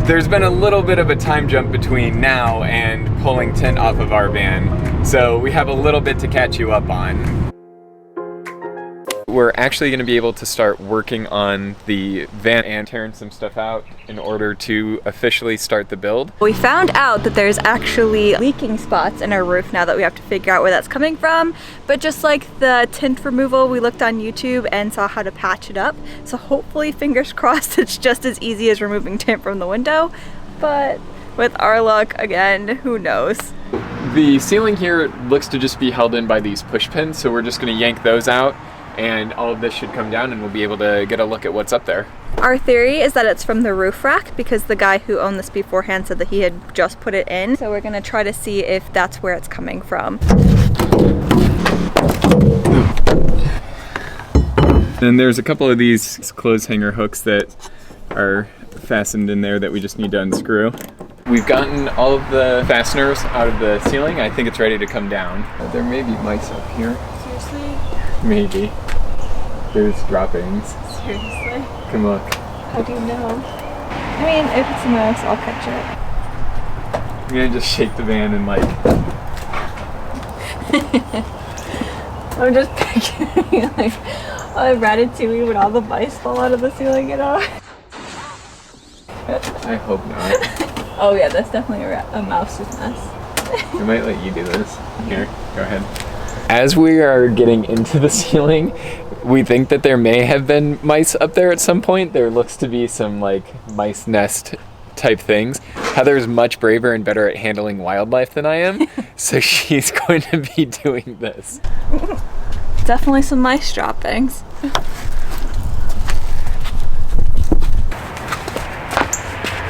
There's been a little bit of a time jump between now and pulling tint off of our van, so we have a little bit to catch you up on. We're actually going to be able to start working on the van and tearing some stuff out in order to officially start the build. We found out that there's actually leaking spots in our roof now that we have to figure out where that's coming from. But just like the tint removal, we looked on YouTube and saw how to patch it up. So hopefully, fingers crossed, it's just as easy as removing tint from the window. But with our luck, again, who knows? The ceiling here looks to just be held in by these push pins, so we're just going to yank those out. And all of this should come down and we'll be able to get a look at what's up there. Our theory is that it's from the roof rack because the guy who owned this beforehand said that he had just put it in. So we're gonna try to see if that's where it's coming from. And there's a couple of these clothes hanger hooks that are fastened in there that we just need to unscrew. We've gotten all of the fasteners out of the ceiling. I think it's ready to come down. There may be mice up here. Seriously? Maybe. There's droppings. Seriously? Come look. How do you know? I mean, if it's a mouse, I'll catch it. I'm gonna just shake the van and like... I'm just picturing like a Ratatouille when all the mice fall out of the ceiling, you know? I hope not. Oh yeah, that's definitely a mouse's mess. I might let you do this. Here, go ahead. As we are getting into the ceiling, we think that there may have been mice up there at some point. There looks to be some like mice nest type things. Heather's much braver and better at handling wildlife than I am, so she's going to be doing this. Definitely some mice droppings.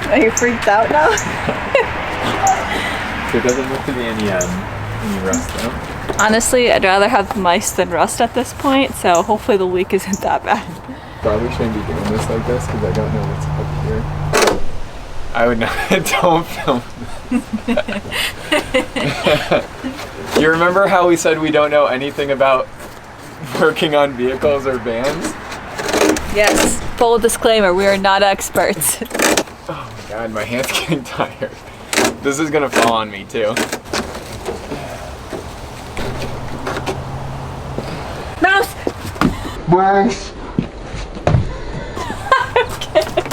Are you freaked out now? There doesn't look to be any rust though. Honestly, I'd rather have mice than rust at this point, so hopefully the leak isn't that bad. Probably shouldn't be doing this like this because I don't know what's up here. I would not. Don't film. You remember how we said we don't know anything about working on vehicles or vans? Yes, full disclaimer, we are not experts. Oh my god, my hand's getting tired. This is gonna fall on me too. Mouse! Mouse!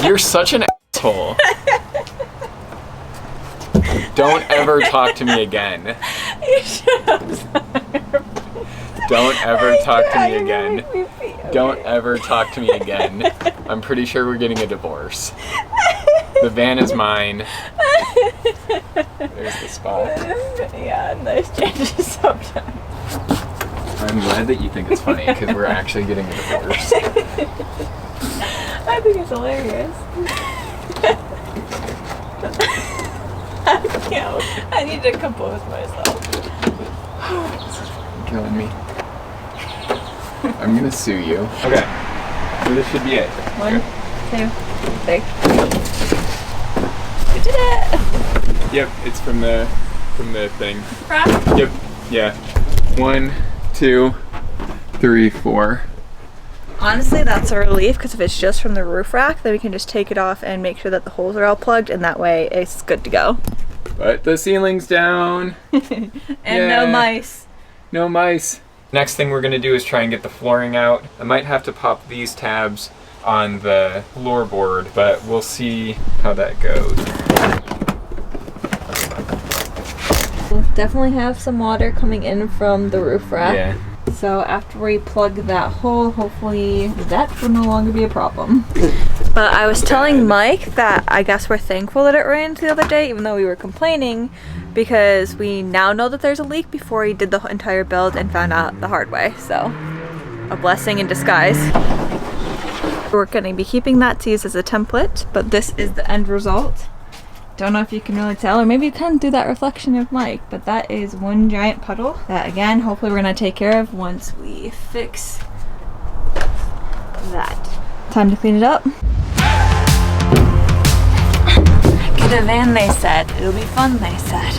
You're such an asshole. Don't ever talk to me again. You should have. Don't ever talk to me again. Don't ever talk to me again. I'm pretty sure we're getting a divorce. The van is mine. There's the spot. Yeah, nice changes sometimes. I'm glad that you think it's funny because we're actually getting a divorce. I think it's hilarious. I can't. I need to compose myself. This is fucking killing me. I'm gonna sue you. Okay, so this should be it. 1, 2, 3. We did it! Yep, it's from the thing. Rack? Yep, yeah. 1, 2, 3, 4. Honestly, that's a relief because if it's just from the roof rack, then we can just take it off and make sure that the holes are all plugged, and that way it's good to go. But the ceiling's down. And no mice. No mice. Next thing we're gonna do is try and get the flooring out. I might have to pop these tabs on the floorboard, but we'll see how that goes. We'll definitely have some water coming in from the roof rack. Yeah. So after we plug that hole, hopefully that will no longer be a problem. But I was telling Mike that I guess we're thankful that it rained the other day, even though we were complaining, because we now know that there's a leak before he did the entire build and found out the hard way. So a blessing in disguise. We're going to be keeping that to use as a template, but this is the end result. Don't know if you can really tell, or maybe you can do that reflection of Mike, but that is one giant puddle that, again, hopefully we're going to take care of once we fix that. Time to clean it up. Get a van, they said. It'll be fun, they said.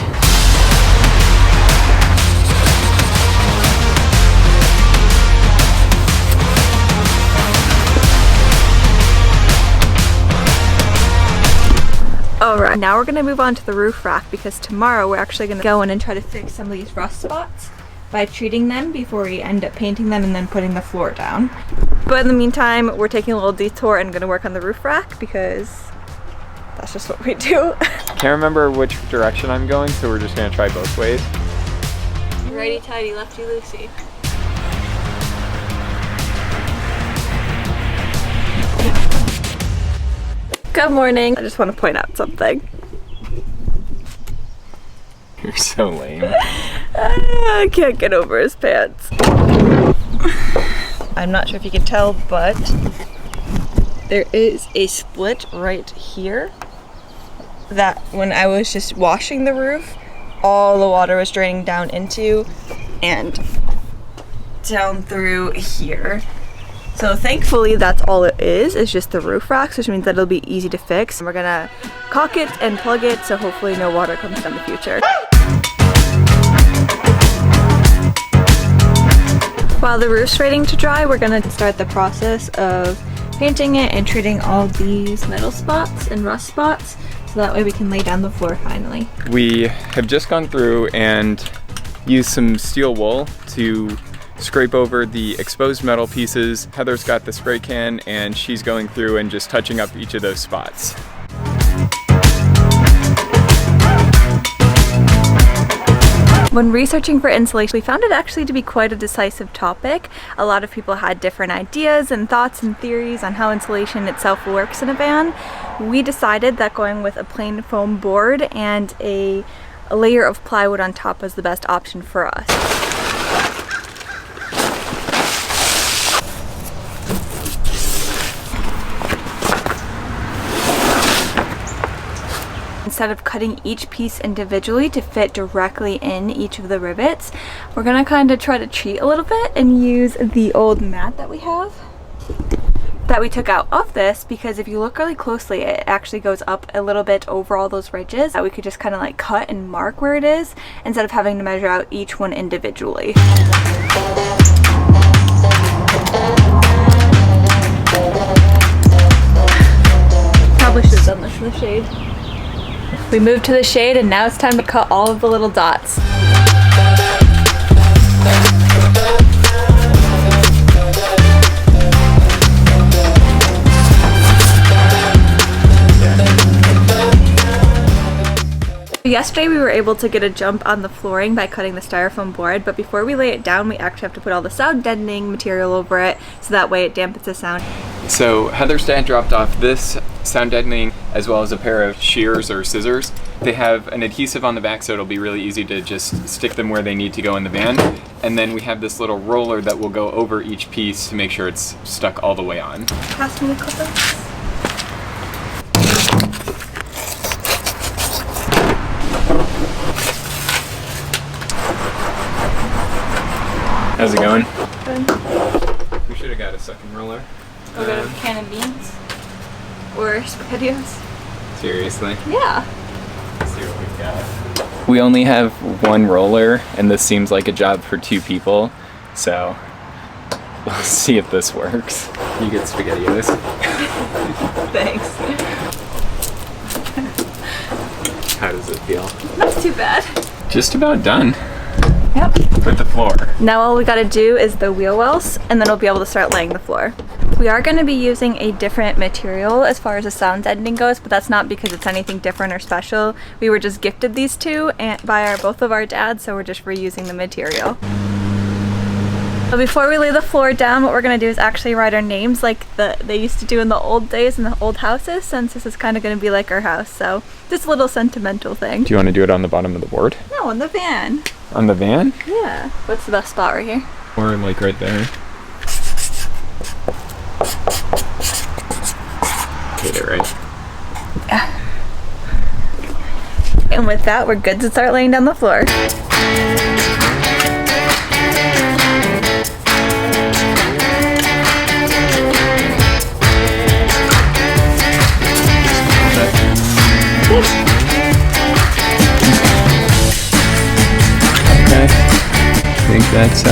Alright, now we're gonna move on to the roof rack because tomorrow we're actually gonna go in and try to fix some of these rust spots by treating them before we end up painting them and then putting the floor down. But in the meantime, we're taking a little detour and gonna work on the roof rack because that's just what we do. Can't remember which direction I'm going, so we're just gonna try both ways. Righty tighty, lefty loosey. Good morning. I just want to point out something. You're so lame. I can't get over his pants. I'm not sure if you can tell, but there is a split right here that when I was just washing the roof, all the water was draining down into and down through here. So thankfully that's all it is just the roof racks, which means that it'll be easy to fix. And we're gonna caulk it and plug it so hopefully no water comes down in the future. While the roof's waiting to dry, we're gonna start the process of painting it and treating all these metal spots and rust spots so that way we can lay down the floor finally. We have just gone through and used some steel wool to scrape over the exposed metal pieces. Heather's got the spray can and she's going through and just touching up each of those spots. When researching for insulation, we found it actually to be quite a decisive topic. A lot of people had different ideas and thoughts and theories on how insulation itself works in a van. We decided that going with a plain foam board and a layer of plywood on top was the best option for us. Instead of cutting each piece individually to fit directly in each of the rivets, we're gonna kind of try to cheat a little bit and use the old mat that we have that we took out of this, because if you look really closely it actually goes up a little bit over all those ridges that we could just kind of like cut and mark where it is instead of having to measure out each one individually. Probably should have done this in the shade. We moved to the shade and now it's time to cut all of the little dots. Yesterday we were able to get a jump on the flooring by cutting the styrofoam board, but before we lay it down we actually have to put all the sound deadening material over it so that way it dampens the sound. So Heather's dad dropped off this sound deadening as well as a pair of shears or scissors. They have an adhesive on the back so it'll be really easy to just stick them where they need to go in the van. And then we have this little roller that will go over each piece to make sure it's stuck all the way on. Pass me the clippers. How's it going? Good. We should have got a second roller. We'll go to a can of beans or spaghettios. Seriously? Yeah. Let's see what we've got. We only have one roller and this seems like a job for two people, so we'll see if this works. You get spaghettios. Thanks. How does it feel? Not too bad. Just about done. Yep. With the floor. Now all we gotta do is the wheel wells and then we'll be able to start laying the floor. We are going to be using a different material as far as the sound deadening goes, but that's not because it's anything different or special. We were just gifted these two by both of our dads, so we're just reusing the material. But before we lay the floor down, what we're going to do is actually write our names like they used to do in the old days in the old houses, since this is kind of going to be like our house. So just a little sentimental thing. Do you want to do it on the bottom of the board? No, on the van. On the van? Yeah. What's the best spot right here? Or like right there. Get it right. Yeah. And with that, we're good to start laying down the floor. Okay. I think that's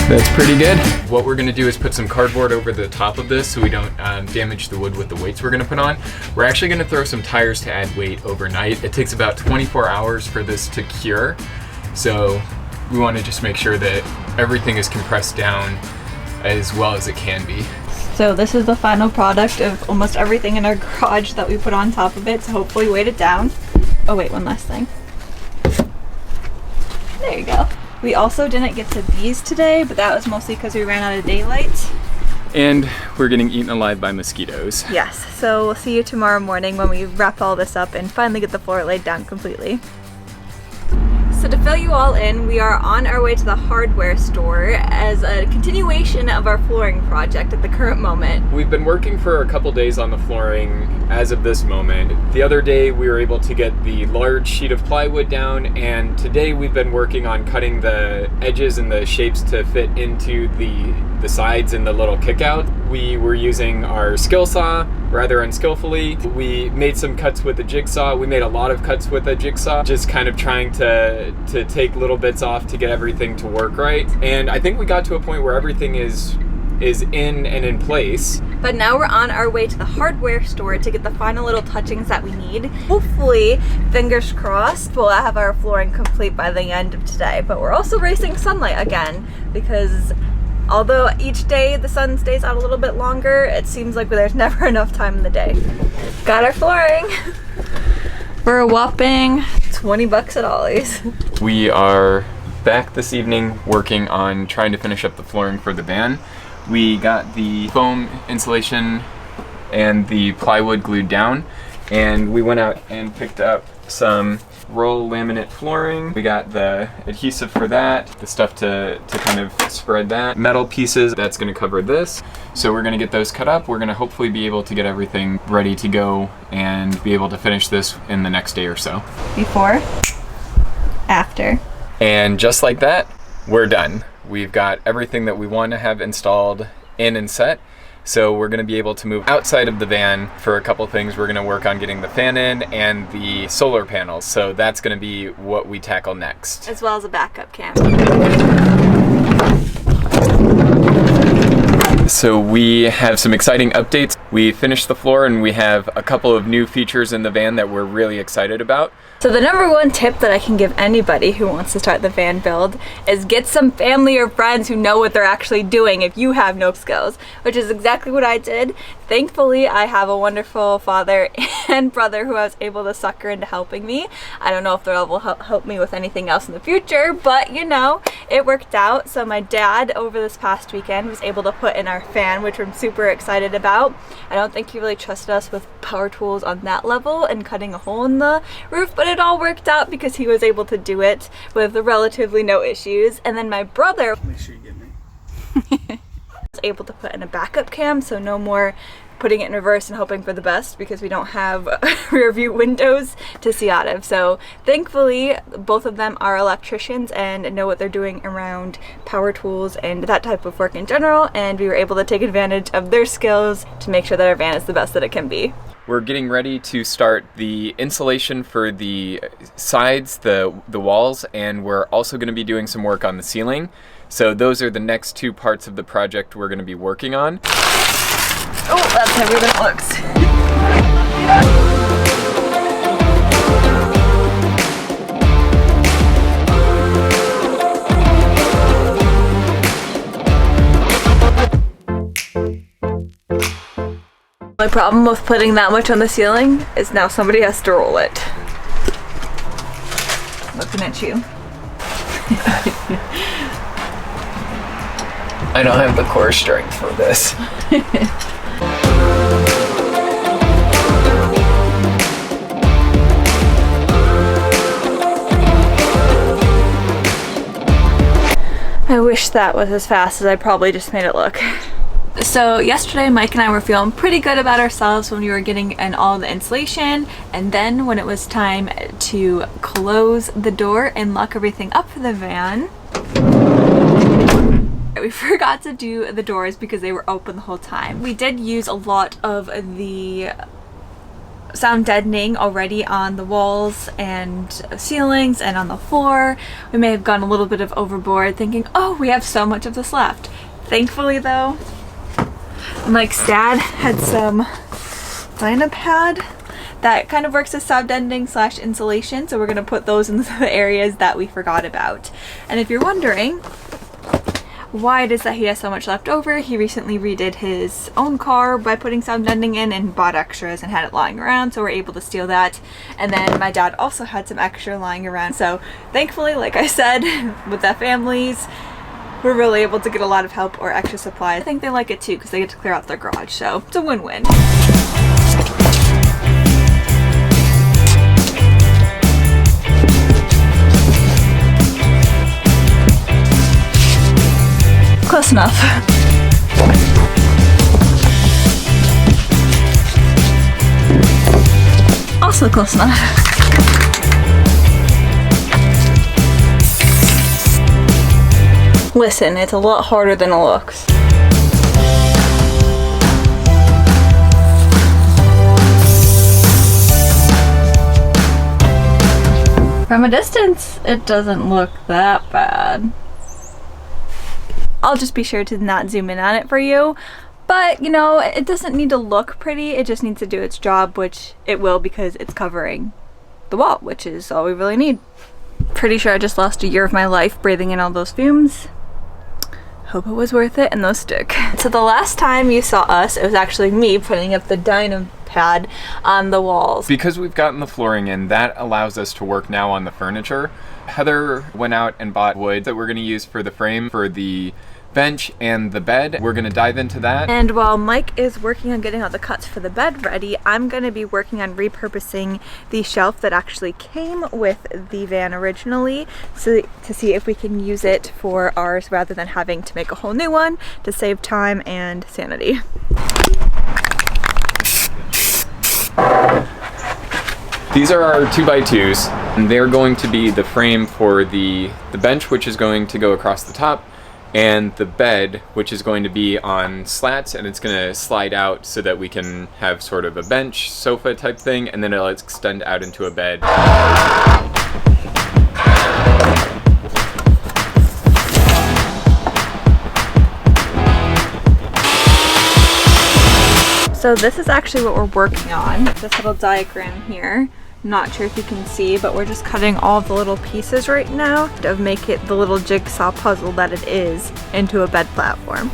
That's pretty good. What we're gonna do is put some cardboard over the top of this so we don't damage the wood with the weights we're gonna put on. We're actually gonna throw some tires to add weight overnight. It takes about 24 hours for this to cure. So we wanna just make sure that everything is compressed down as well as it can be. So this is the final product of almost everything in our garage that we put on top of it, so hopefully weight it down. Oh wait, one last thing. There you go. We also didn't get to these today, but that was mostly because we ran out of daylight. And we're getting eaten alive by mosquitoes. Yes, so we'll see you tomorrow morning when we wrap all this up and finally get the floor laid down completely. So to fill you all in, we are on our way to the hardware store as a continuation of our flooring project at the current moment. We've been working for a couple days on the flooring as of this moment. The other day we were able to get the large sheet of plywood down, and today we've been working on cutting the edges and the shapes to fit into the sides and the little kickout. We were using our skill saw rather unskillfully. We made some cuts with a jigsaw. We made a lot of cuts with a jigsaw, just kind of trying to take little bits off to get everything to work right. And I think we got to a point where everything is in and in place. But now we're on our way to the hardware store to get the final little touchings that we need. Hopefully, fingers crossed, we'll have our flooring complete by the end of today. But we're also racing sunlight again, because although each day the sun stays out a little bit longer, it seems like there's never enough time in the day. Got our flooring for a whopping 20 bucks at Ollie's. We are back this evening working on trying to finish up the flooring for the van. We got the foam insulation and the plywood glued down, and we went out and picked up some roll laminate flooring. We got the adhesive for that, the stuff to kind of spread that. Metal pieces, that's gonna cover this. So we're gonna get those cut up. We're gonna hopefully be able to get everything ready to go and be able to finish this in the next day or so. Before, after. And just like that, we're done. We've got everything that we want to have installed in and set. So we're gonna be able to move outside of the van for a couple things. We're gonna work on getting the fan in and the solar panels. So that's gonna be what we tackle next. As well as a backup cam. So we have some exciting updates. We finished the floor and we have a couple of new features in the van that we're really excited about. So the number one tip that I can give anybody who wants to start the van build is get some family or friends who know what they're actually doing if you have no skills, which is exactly what I did. Thankfully, I have a wonderful father and brother who I was able to sucker into helping me. I don't know if they'll help me with anything else in the future, but you know, it worked out. So my dad over this past weekend was able to put in our fan, which I'm super excited about. I don't think he really trusted us with power tools on that level and cutting a hole in the roof, but it all worked out because he was able to do it with relatively no issues. And then my brother Make sure you get me. was able to put in a backup cam, so no more putting it in reverse and hoping for the best because we don't have rear view windows to see out of. So thankfully both of them are electricians and know what they're doing around power tools and that type of work in general, and we were able to take advantage of their skills to make sure that our van is the best that it can be. We're getting ready to start the insulation for the sides, the walls, and we're also going to be doing some work on the ceiling. So those are the next two parts of the project we're going to be working on. Oh, that's heavier than it looks. My problem with putting that much on the ceiling is now somebody has to roll it. Looking at you. I don't have the core strength for this. I wish that was as fast as I probably just made it look. So yesterday Mike and I were feeling pretty good about ourselves when we were getting in all the insulation, and then when it was time to close the door and lock everything up for the van, we forgot to do the doors because they were open the whole time. We did use a lot of the sound deadening already on the walls and ceilings and on the floor. We may have gone a little bit of overboard thinking, oh, we have so much of this left. Thankfully though, Mike's dad had some pad that kind of works as sound deadening / insulation, so we're going to put those in the areas that we forgot about. And if you're wondering why it is that he has so much left over, he recently redid his own car by putting sound deadening in and bought extras and had it lying around, so we're able to steal that. And then my dad also had some extra lying around, so thankfully, like I said, with the families, we're really able to get a lot of help or extra supplies. I think they like it too because they get to clear out their garage, so it's a win-win. Close enough. Also close enough. Listen, it's a lot harder than it looks. From a distance, it doesn't look that bad. I'll just be sure to not zoom in on it for you. But, you know, it doesn't need to look pretty, it just needs to do its job, which it will because it's covering the wall, which is all we really need. Pretty sure I just lost a year of my life breathing in all those fumes. Hope it was worth it, and those stick. So the last time you saw us, it was actually me putting up the dyno pad on the walls. Because we've gotten the flooring in, that allows us to work now on the furniture. Heather went out and bought wood that we're going to use for the frame for the bench and the bed. We're going to dive into that. And while Mike is working on getting all the cuts for the bed ready, I'm going to be working on repurposing the shelf that actually came with the van originally, so to see if we can use it for ours rather than having to make a whole new one, to save time and sanity. These are our 2x2s, and they're going to be the frame for the bench, which is going to go across the top, and the bed, which is going to be on slats, and it's going to slide out so that we can have sort of a bench sofa type thing, and then it'll extend out into a bed. So this is actually what we're working on, this little diagram here. Not sure if you can see, but we're just cutting all the little pieces right now to make it the little jigsaw puzzle that it is into a bed platform.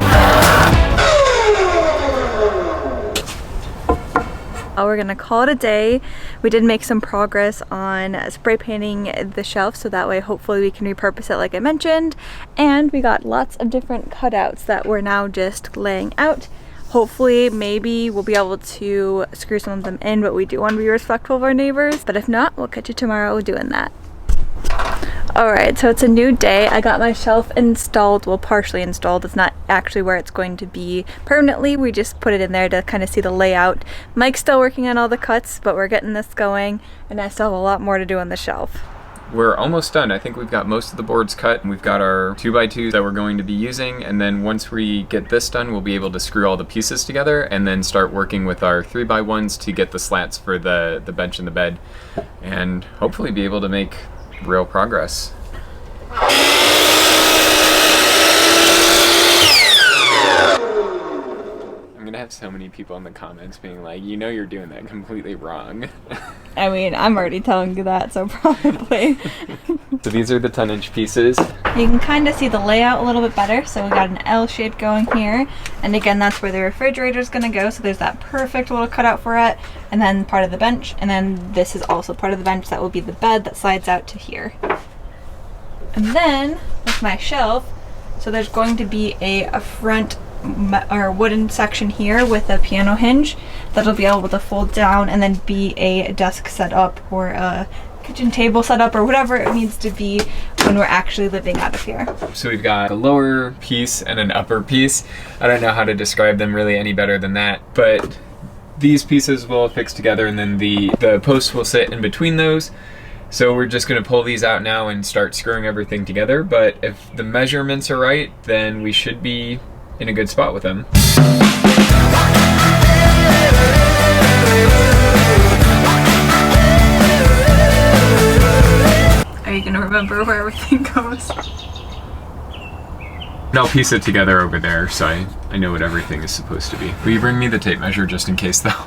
We're gonna call it a day. We did make some progress on spray painting the shelf, so that way hopefully we can repurpose it like I mentioned. And we got lots of different cutouts that we're now just laying out. Hopefully, maybe we'll be able to screw some of them in, but we do want to be respectful of our neighbors. But if not, we'll catch you tomorrow doing that. Alright, so it's a new day. I got my shelf installed, well, partially installed. It's not actually where it's going to be permanently. We just put it in there to kind of see the layout. Mike's still working on all the cuts, but we're getting this going, and I still have a lot more to do on the shelf. We're almost done. I think we've got most of the boards cut, and we've got our 2x2s that we're going to be using, and then once we get this done, we'll be able to screw all the pieces together and then start working with our 3x1s to get the slats for the bench and the bed, and hopefully be able to make real progress. I'm gonna have so many people in the comments being like, you know you're doing that completely wrong. I mean, I'm already telling you that, so probably. So these are the 10-inch pieces. You can kind of see the layout a little bit better. So we got an L shape going here. And again, that's where the refrigerator is going to go. So there's that perfect little cutout for it. And then part of the bench. And then this is also part of the bench. That will be the bed that slides out to here. And then with my shelf, so there's going to be a front or wooden section here with a piano hinge that'll be able to fold down and then be a desk setup or a kitchen table setup or whatever it needs to be when we're actually living out of here. So we've got a lower piece and an upper piece. I don't know how to describe them really any better than that, but these pieces will fix together and then the posts will sit in between those. So we're just going to pull these out now and start screwing everything together, but if the measurements are right, then we should be in a good spot with them. remember where everything goes. And I'll piece it together over there so I know what everything is supposed to be. Will you bring me the tape measure just in case though?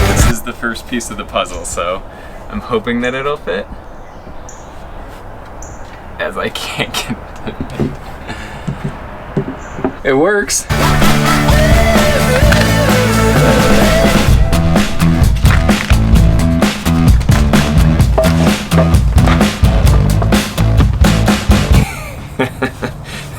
This is the first piece of the puzzle, so I'm hoping that it'll fit. As I can't get it. It works.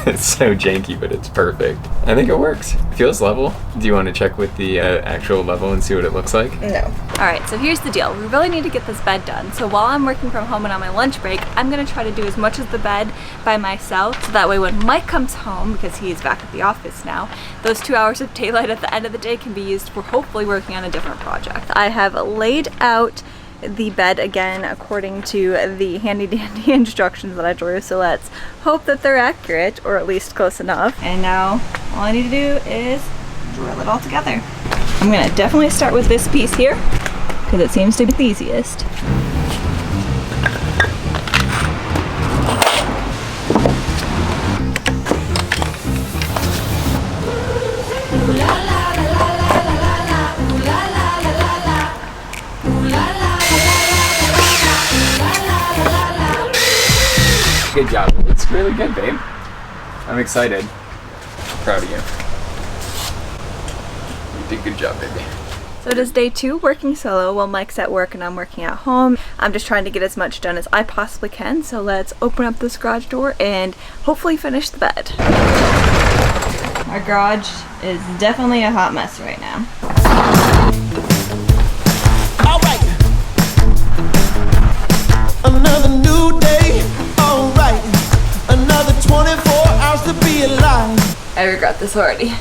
It's so janky, but it's perfect. I think it works. It feels level. Do you want to check with the actual level and see what it looks like? No. Alright, so here's the deal. We really need to get this bed done. So while I'm working from home and on my lunch break, I'm going to try to do as much of the bed by myself. So that way when Mike comes home, because he's back at the office now, those 2 hours of daylight at the end of the day can be used for hopefully working on a different project. I have laid out the bed again according to the handy dandy instructions that I drew, so let's hope that they're accurate, or at least close enough. And now all I need to do is drill it all together. I'm gonna definitely start with this piece here because it seems to be the easiest. Good job. It looks really good, babe. I'm excited. Proud of you. You did a good job, baby. So it is day 2 working solo while Mike's at work and I'm working at home. I'm just trying to get as much done as I possibly can, so let's open up this garage door and hopefully finish the bed. Our garage is definitely a hot mess right now. Alright, another new day. Alright, another 24 hours to be alive. I regret this already.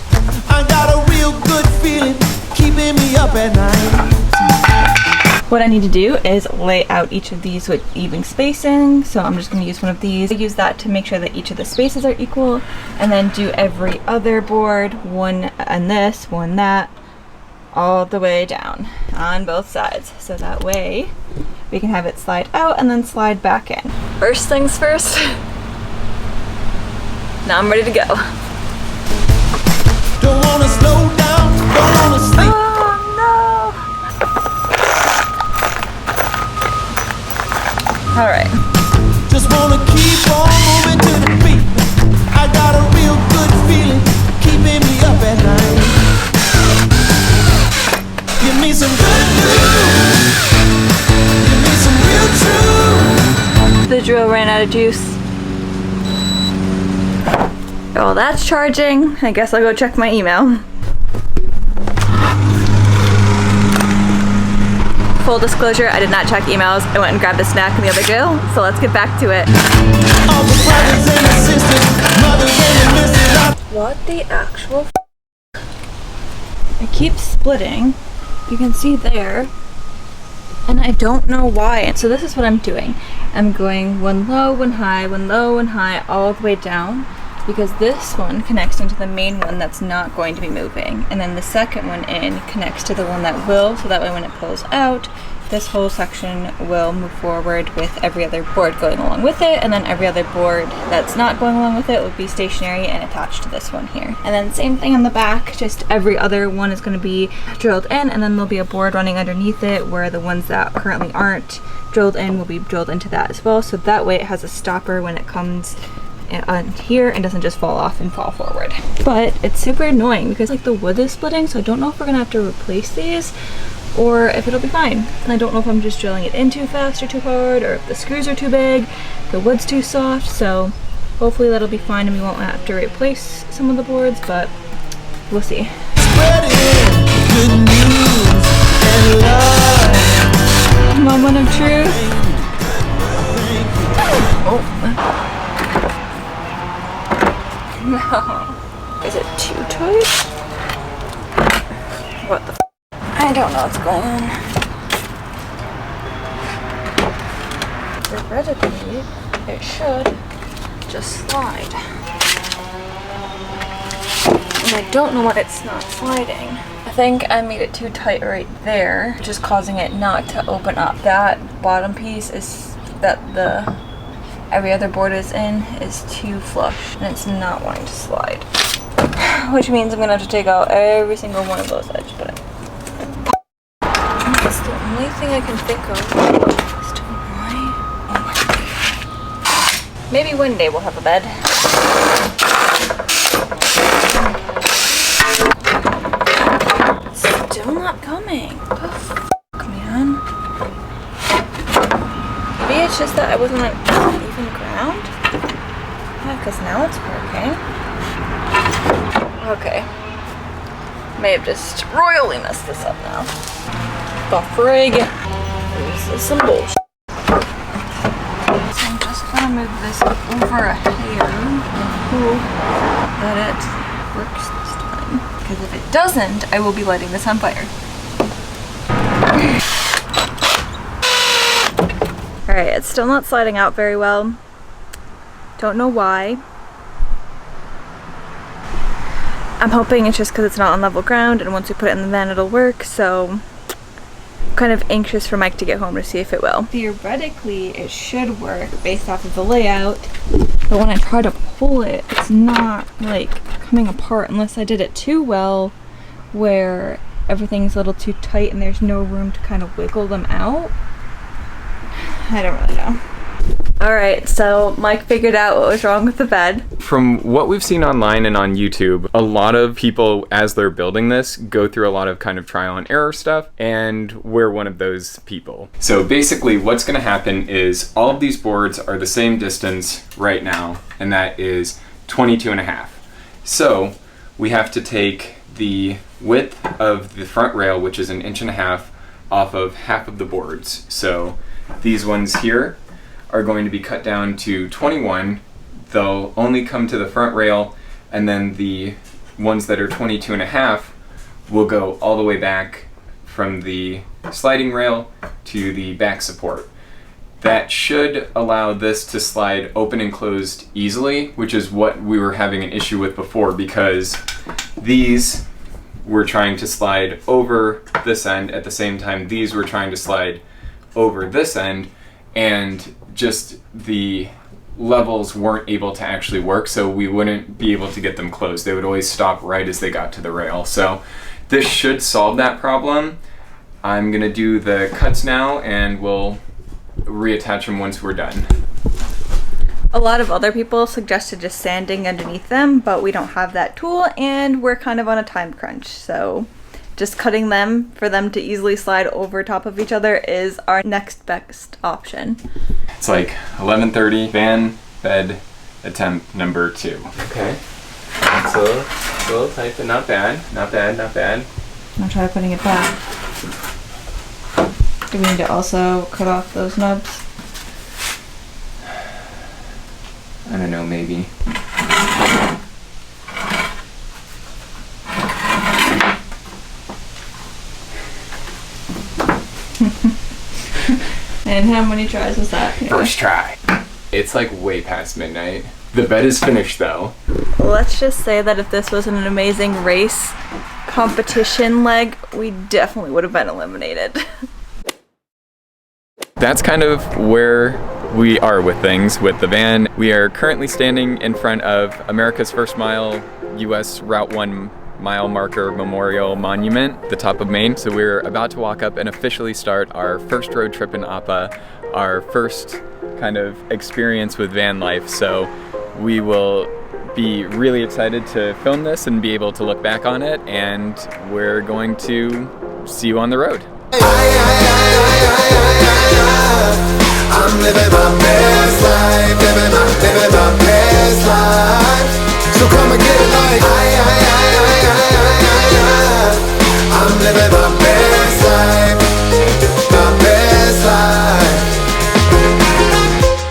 I got a real good feeling keeping me up at night. What I need to do is lay out each of these with even spacing. So I'm just going to use one of these. I use that to make sure that each of the spaces are equal, and then do every other board, one on this, one that, all the way down on both sides. So that way we can have it slide out and then slide back in. First things first. Now I'm ready to go. Don't wanna slow down, don't wanna sleep. Oh no! Alright. Just wanna keep on moving to the beat. I got a real good feeling keeping me up at night. Give me some good news. Give me some real truth. The drill ran out of juice. Well, that's charging. I guess I'll go check my email. Full disclosure, I did not check emails. I went and grabbed a snack in the other grill, so let's get back to it. All the brothers and the sisters, mothers and the missus. What the actual I keep splitting. You can see there. And I don't know why. So this is what I'm doing. I'm going one low, one high, one low, one high, all the way down, because this one connects into the main one that's not going to be moving, and then the second one in connects to the one that will, so that way when it pulls out, this whole section will move forward with every other board going along with it, and then every other board that's not going along with it will be stationary and attached to this one here. And then same thing on the back, just every other one is going to be drilled in, and then there'll be a board running underneath it where the ones that currently aren't drilled in will be drilled into that as well, so that way it has a stopper when it comes on here and doesn't just fall off and fall forward. But it's super annoying because like the wood is splitting, so I don't know if we're gonna have to replace these or if it'll be fine. And I don't know if I'm just drilling it in too fast or too hard, or if the screws are too big, the wood's too soft, so hopefully that'll be fine and we won't have to replace some of the boards, but we'll see. Spreading good news and love. Moment of truth. Oh. No. Is it too tight? What the f? I don't know what's going on. Theoretically, it should just slide. And I don't know why it's not sliding. I think I made it too tight right there, which is causing it not to open up. That bottom piece is that every other board is in is too flush and it's not wanting to slide. Which means I'm gonna have to take out every single one of those edges, but that's the only thing I can think of as to why. Oh my God. Maybe one day we'll have a bed. Still not coming. What the fuck, man? Maybe it's just that I wasn't on even ground? Yeah, because now it's working. Okay. May have just royally messed this up now. The frig. This is some bullshit. So I'm just gonna move this over a hair and hope that it works this time. Because if it doesn't, I will be lighting this on fire. Alright, it's still not sliding out very well. Don't know why. I'm hoping it's just because it's not on level ground and once we put it in the van it'll work, so I'm kind of anxious for Mike to get home to see if it will. Theoretically it should work based off of the layout, but when I try to pull it, it's not like coming apart unless I did it too well where everything's a little too tight and there's no room to kind of wiggle them out. I don't really know. Alright, so Mike figured out what was wrong with the bed. From what we've seen online and on YouTube, a lot of people, as they're building this, go through a lot of kind of trial and error stuff, and we're one of those people. So basically what's going to happen is all of these boards are the same distance right now, and that is 22.5. So we have to take the width of the front rail, which is 1.5 inches, off of half of the boards. So these ones here are going to be cut down to 21. They'll only come to the front rail, and then the ones that are 22.5 will go all the way back from the sliding rail to the back support. That should allow this to slide open and closed easily, which is what we were having an issue with before, because these were trying to slide over this end at the same time these were trying to slide over this end, and just the levels weren't able to actually work, so we wouldn't be able to get them closed. They would always stop right as they got to the rail. So this should solve that problem. I'm gonna do the cuts now and we'll reattach them once we're done. A lot of other people suggested just sanding underneath them, but we don't have that tool and we're kind of on a time crunch, so just cutting them for them to easily slide over top of each other is our next best option. It's like 11:30, van, bed, attempt number 2. Okay, it's a little tight, but not bad, not bad, not bad. I'll try putting it back. Do we need to also cut off those nubs? I don't know, maybe. And how many tries was that? First try. It's like way past midnight. The bed is finished though. Let's just say that if this wasn't an amazing race competition leg, we definitely would have been eliminated. That's kind of where we are with things with the van. We are currently standing in front of America's First Mile US Route 1 mile marker memorial monument, the top of Maine. So we're about to walk up and officially start our first road trip in Appa, our first kind of experience with van life. So we will be really excited to film this and be able to look back on it, and we're going to see you on the road. I'm living my best life, living my best life. So come and get it like I'm living my